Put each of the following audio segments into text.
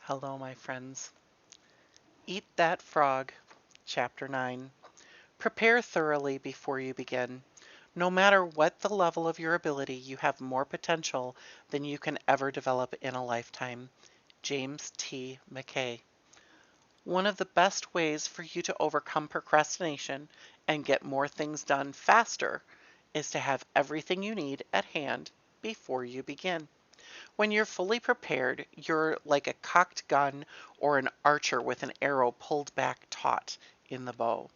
Hello, my friends. Eat That Frog, Chapter 9. Prepare thoroughly before you begin. No matter what the level of your ability, you have more potential than you can ever develop in a lifetime. James T. McKay. One of the best ways for you to overcome procrastination and get more things done faster is to have everything you need at hand before you begin. When you're fully prepared, you're like a cocked gun or an archer with an arrow pulled back taut in the bow.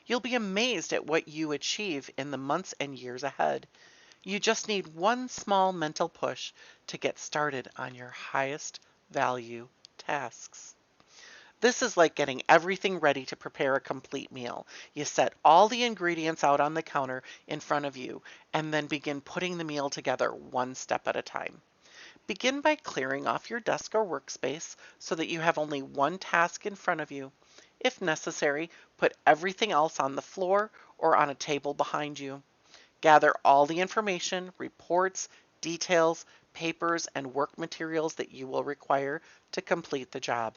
You'll be amazed at what you achieve in the months and years ahead. You just need one small mental push to get started on your highest value tasks. This is like getting everything ready to prepare a complete meal. You set all the ingredients out on the counter in front of you and then begin putting the meal together one step at a time. Begin by clearing off your desk or workspace so that you have only one task in front of you. If necessary, put everything else on the floor or on a table behind you. Gather all the information, reports, details, papers, and work materials that you will require to complete the job.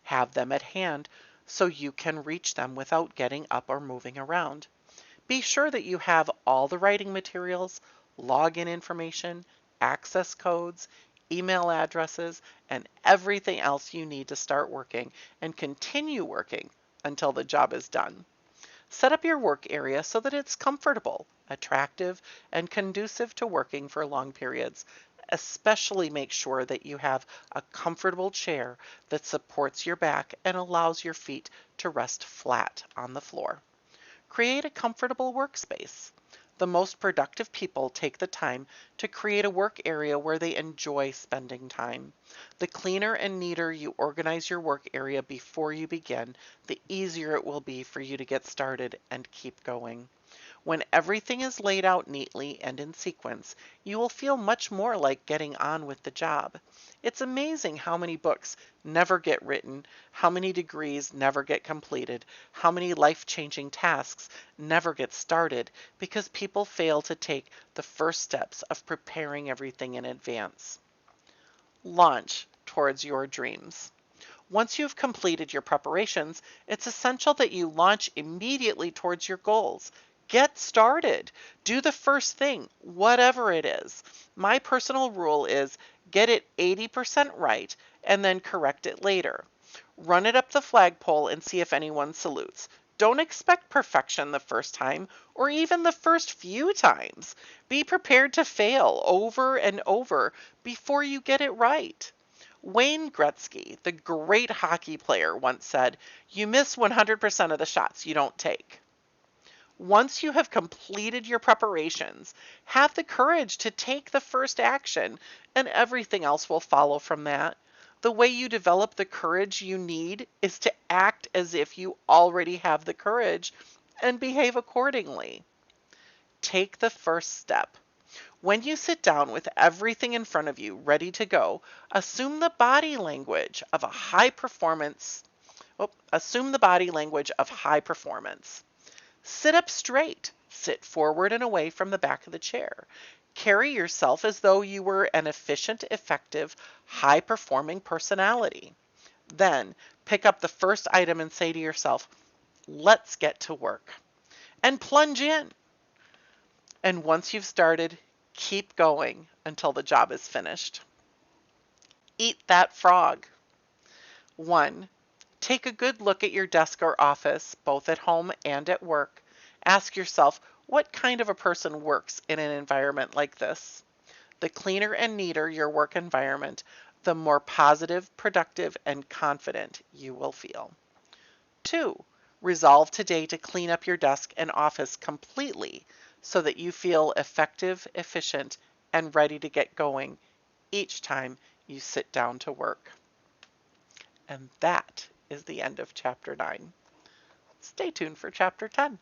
Have them at hand so you can reach them without getting up or moving around. Be sure that you have all the writing materials, login information, access codes, email addresses, and everything else you need to start working and continue working until the job is done. Set up your work area so that it's comfortable, attractive, and conducive to working for long periods. Especially make sure that you have a comfortable chair that supports your back and allows your feet to rest flat on the floor. Create a comfortable workspace. The most productive people take the time to create a work area where they enjoy spending time. The cleaner and neater you organize your work area before you begin, the easier it will be for you to get started and keep going. When everything is laid out neatly and in sequence, you will feel much more like getting on with the job. It's amazing how many books never get written, how many degrees never get completed, how many life-changing tasks never get started because people fail to take the first steps of preparing everything in advance. Launch towards your dreams. Once you've completed your preparations, it's essential that you launch immediately towards your goals. Get started. Do the first thing, whatever it is. My personal rule is get it 80% right and then correct it later. Run it up the flagpole and see if anyone salutes. Don't expect perfection the first time or even the first few times. Be prepared to fail over and over before you get it right. Wayne Gretzky, the great hockey player, once said, "You miss 100% of the shots you don't take." Once you have completed your preparations, have the courage to take the first action, and everything else will follow from that. The way you develop the courage you need is to act as if you already have the courage and behave accordingly. Take the first step. When you sit down with everything in front of you ready to go, assume the body language of a high performance. Assume the body language of high performance. Sit up straight. Sit forward and away from the back of the chair. Carry yourself as though you were an efficient, effective, high performing personality. Then pick up the first item and say to yourself, let's get to work. And plunge in. And once you've started, keep going until the job is finished. Eat that frog. 1. Take a good look at your desk or office, both at home and at work. Ask yourself, what kind of a person works in an environment like this? The cleaner and neater your work environment, the more positive, productive, and confident you will feel. 2. Resolve today to clean up your desk and office completely so that you feel effective, efficient, and ready to get going each time you sit down to work. And that is the end of Chapter 9. Stay tuned for Chapter 10.